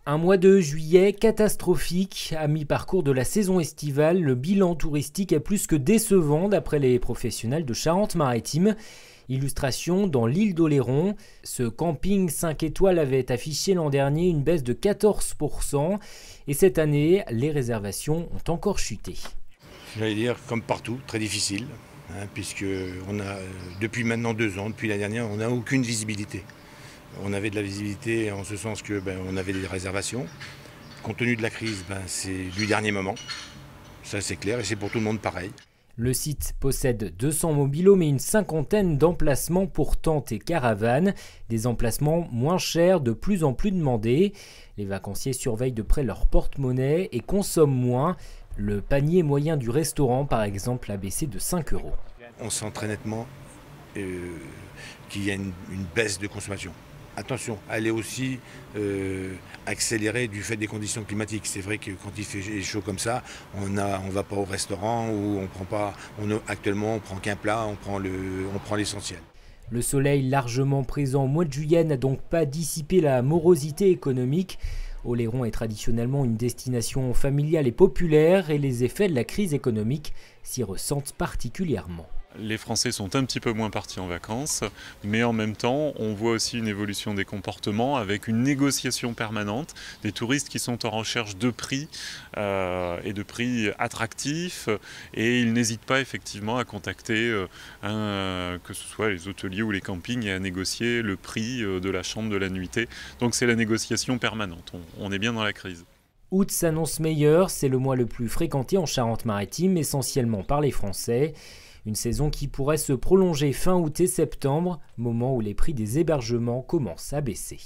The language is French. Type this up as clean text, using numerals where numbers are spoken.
Un mois de juillet catastrophique. À mi-parcours de la saison estivale, le bilan touristique est plus que décevant d'après les professionnels de Charente-Maritime. Illustration dans l'île d'Oléron. Ce camping 5 étoiles avait affiché l'an dernier une baisse de 14%. Et cette année, les réservations ont encore chuté. J'allais dire comme partout, très difficile, puisque on a, depuis maintenant 2 ans, depuis l'année dernière, on n'a aucune visibilité. On avait de la visibilité en ce sens que on avait des réservations. Compte tenu de la crise, c'est du dernier moment. Ça c'est clair et c'est pour tout le monde pareil. Le site possède 200 mobil-homes mais une cinquantaine d'emplacements pour tentes et caravanes. Des emplacements moins chers, de plus en plus demandés. Les vacanciers surveillent de près leur porte-monnaie et consomment moins. Le panier moyen du restaurant, par exemple, a baissé de 5 €. On sent très nettement qu'il y a une baisse de consommation. Attention, elle est aussi accélérée du fait des conditions climatiques. C'est vrai que quand il fait chaud comme ça, on va pas au restaurant ou actuellement on prend qu'un plat, on prend l'essentiel. Le soleil largement présent au mois de juillet n'a donc pas dissipé la morosité économique. Oléron est traditionnellement une destination familiale et populaire et les effets de la crise économique s'y ressentent particulièrement. Les Français sont un petit peu moins partis en vacances, mais en même temps, on voit aussi une évolution des comportements avec une négociation permanente des touristes qui sont en recherche de prix et de prix attractifs. Et ils n'hésitent pas effectivement à contacter que ce soit les hôteliers ou les campings et à négocier le prix de la chambre de la nuitée. Donc c'est la négociation permanente. On est bien dans la crise. Août s'annonce meilleur, c'est le mois le plus fréquenté en Charente-Maritime, essentiellement par les Français. Une saison qui pourrait se prolonger fin août et septembre, moment où les prix des hébergements commencent à baisser.